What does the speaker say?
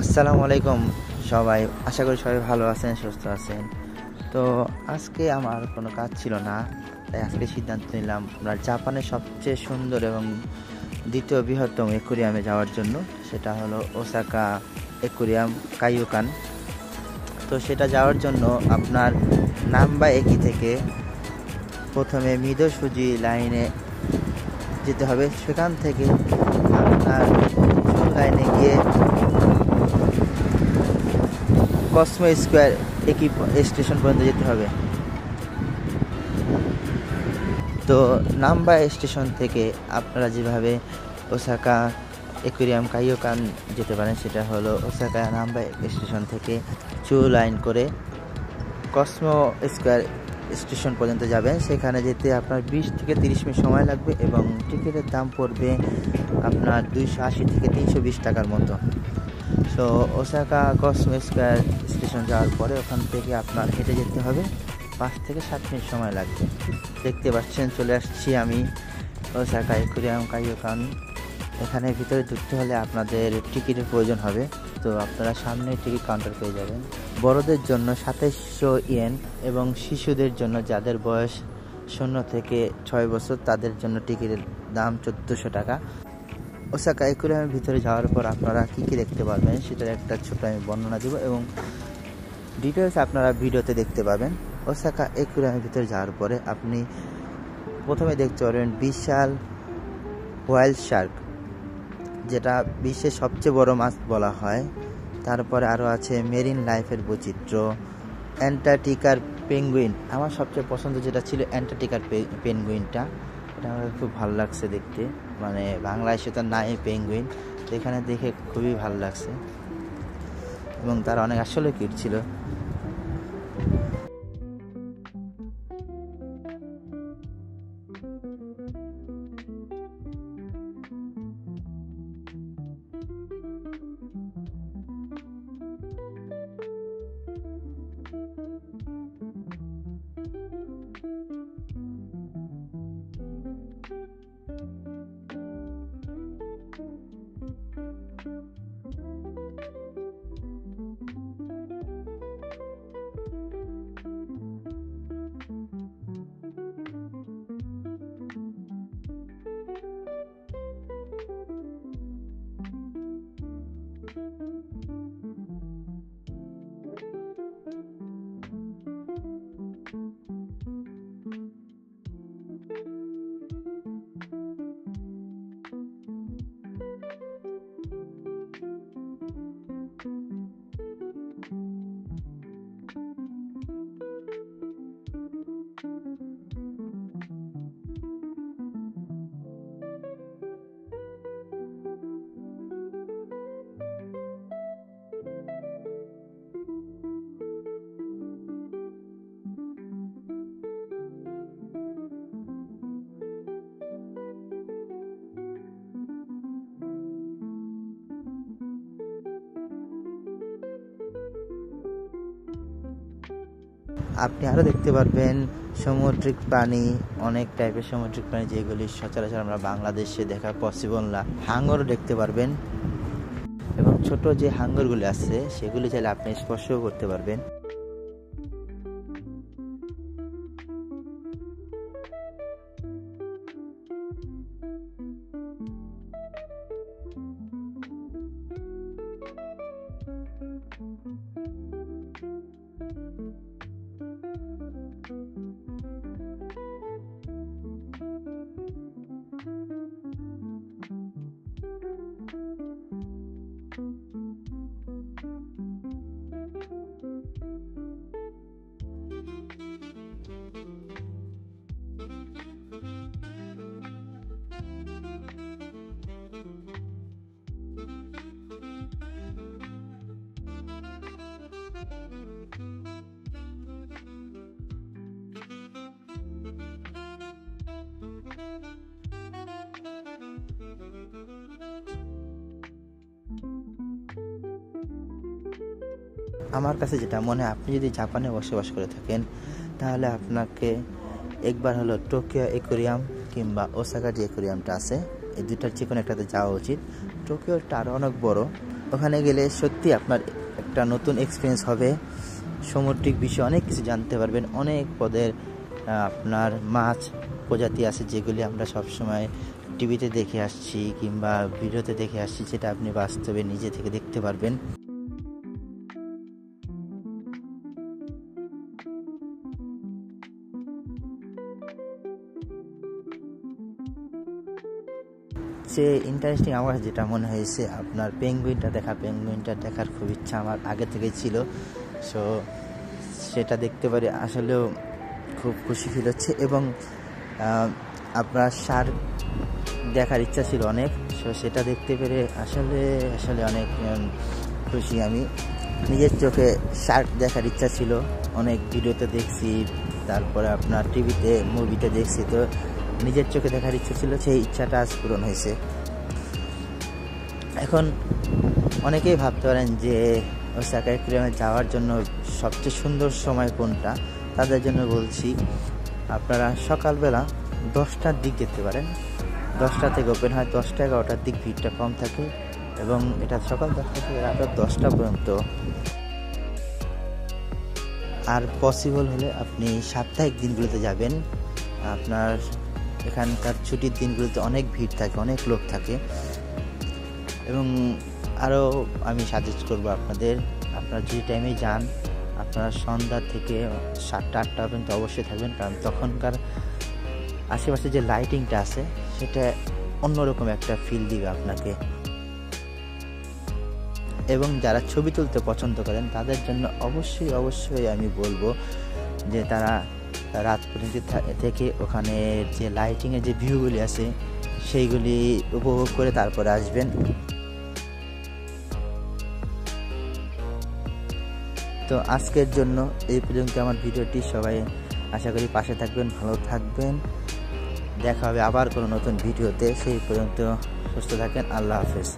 আসসালামু আলাইকুম সবাই, আশা করি সবাই ভালো আছেন, সুস্থ আছেন। তো আজকে আমার কোনো কাজ ছিল না, তাই আজকে সিদ্ধান্ত নিলাম আমরা জাপানের সবচেয়ে সুন্দর এবং দ্বিতীয় বৃহত্তম অ্যাকুয়ারিয়ামে যাওয়ার জন্য। সেটা হলো ওসাকা অ্যাকুয়ারিয়াম কাইয়োকান। তো সেটা যাওয়ার জন্য আপনার নাম্বা একি থেকে প্রথমে মিদোসুজি লাইনে যেতে হবে। সেখান থেকে আপনার লাইনে গিয়ে কসমো স্কোয়ার একই স্টেশন পর্যন্ত যেতে হবে। তো নাম্বা স্টেশন থেকে আপনারা যেভাবে ওসাকা অ্যাকুয়ারিয়াম কাইয়োকান যেতে পারেন, সেটা হলো ওসাকা নাম্বা স্টেশন থেকে লাইন করে কসমো স্কোয়ার স্টেশন পর্যন্ত যাবেন। সেখানে যেতে আপনার 20 থেকে 30 মিনিট সময় লাগবে এবং টিকিটের দাম পড়বে আপনার 280 থেকে 320 টাকার মতো। তো ওসাকা কসমো স্কোয়ার স্টেশন যাওয়ার পরে ওখান থেকে আপনার হেঁটে যেতে হবে, 5 থেকে 7 মিনিট সময় লাগবে। দেখতে পাচ্ছেন চলে আসছি আমি ওসাকা অ্যাকুয়ারিয়াম কাইয়োকান। এখানে ভিতরে ঢুকতে হলে আপনাদের টিকিটের প্রয়োজন হবে। তো আপনারা সামনে টিকিট কাউন্টার পেয়ে যাবেন। বড়দের জন্য 2700 ইয়েন এবং শিশুদের জন্য যাদের বয়স 0 থেকে 6 বছর তাদের জন্য টিকিটের দাম 1400 টাকা। ওসাকা অ্যাকুয়ারিয়ামের ভিতরে যাওয়ার পর আপনারা কী কী দেখতে পারবেন সেটার একটা ছোট আমি বর্ণনা দেব এবং ডিটেলস আপনারা ভিডিওতে দেখতে পাবেন। ওসাকা অ্যাকুয়ারিয়ামের ভিতরে যাওয়ার পরে আপনি প্রথমে দেখতে পারবেন বিশাল হোয়াইল শার্ক, যেটা বিশ্বের সবচেয়ে বড় মাছ বলা হয়। তারপরে আরও আছে মেরিন লাইফের বৈচিত্র্য, অ্যান্টার্কটিকার পেঙ্গুইন। আমার সবচেয়ে পছন্দ যেটা ছিল অ্যান্টার্কটিকার পেঙ্গুইনটা, এটা আমার খুব ভালো লাগছে দেখতে, মানে বাংলাদেশে তো নাই পেঙ্গুইন, তো এখানে দেখে খুবই ভালো লাগছে এবং তারা অনেক আসলে কিউট ছিল। আপনি আরও দেখতে পারবেন সামুদ্রিক প্রাণী, অনেক টাইপের সামুদ্রিক প্রাণী যেগুলি সচরাচর আমরা বাংলাদেশে দেখা পসিবল না। হাঙরও দেখতে পারবেন এবং ছোট যে হাঙরগুলি আছে সেগুলি চাইলে আপনি স্পর্শও করতে পারবেন। আমার কাছে যেটা মনে হয়, আপনি যদি জাপানে বসবাস করে থাকেন তাহলে আপনাকে একবার হলো টোকিও অ্যাকুয়ারিয়াম কিংবা ওসাকা যে অ্যাকুয়ারিয়ামটা আছে এই দুটার যে কোনো একটাতে যাওয়া উচিত। টোকিওটা আরও অনেক বড় ওখানে গেলে সত্যি আপনার একটা নতুন এক্সপিরিয়েন্স হবে। সামুদ্রিক বিষয়ে অনেক কিছু জানতে পারবেন। অনেক পদের আপনার মাছ প্রজাতি আছে যেগুলি আমরা সবসময় টিভিতে দেখে আসছি কিংবা ভিডিওতে দেখে আসছি, সেটা আপনি বাস্তবে নিজে থেকে দেখতে পারবেন। যে ইন্টারেস্টিং আমার যেটা মনে হয়েছে আপনার পেঙ্গুইনটা দেখার খুব ইচ্ছা আমার আগে থেকেই ছিল। সো সেটা দেখতে পারি আসলেও খুব খুশি ফিল হচ্ছে। এবং আপনার শার্ক দেখার ইচ্ছা ছিল অনেক। সো সেটা দেখতে পেরে আসলে অনেক খুশি। আমি নিজের চোখে শার্ক দেখার ইচ্ছা ছিল, অনেক ভিডিওতে দেখছি, তারপরে আপনার টিভিতে মুভিতে দেখছি, তো নিজের চোখে দেখার ইচ্ছা ছিল, সেই ইচ্ছাটা আজ পূরণ হয়েছে। এখন অনেকেই ভাবতে পারেন যে ওসাকা অ্যাকুয়ারিয়ামে যাওয়ার জন্য সবচেয়ে সুন্দর সময় কোনটা। তাদের জন্য বলছি, আপনারা সকালবেলা 10টার দিক যেতে পারেন। 10টা থেকে ওপেন হয়, 10টা-11টার দিক ভিড়টা কম থাকে এবং এটা সকাল 10টা থেকে রাত 10টা পর্যন্ত। আর পসিবল হলে আপনি সাপ্তাহিক দিনগুলোতে যাবেন। আপনার এখানকার ছুটির দিনগুলোতে অনেক ভিড় থাকে, অনেক লোক থাকে। এবং আরও আমি সাজেস্ট করবো আপনারা যে টাইমে যান, আপনারা সন্ধ্যা থেকে 7টা-8টা পর্যন্ত অবশ্যই থাকবেন, কারণ তখনকার আশেপাশে যে লাইটিংটা আছে সেটা অন্যরকম একটা ফিল দিবে আপনাকে। এবং যারা ছবি তুলতে পছন্দ করেন তাদের জন্য অবশ্যই আমি বলবো যে তারা রাত পর্যন্ত থেকে ওখানে যে লাইটিংয়ের যে ভিউগুলি আছে সেইগুলি উপভোগ করে তারপরে আসবেন। তো আজকের জন্য এই পর্যন্ত আমার ভিডিওটি। সবাই আশা করি পাশে থাকবেন, ভালো থাকবেন। দেখা হবে আবার কোনো নতুন ভিডিওতে। সেই পর্যন্ত সুস্থ থাকেন। আল্লাহ হাফেজ।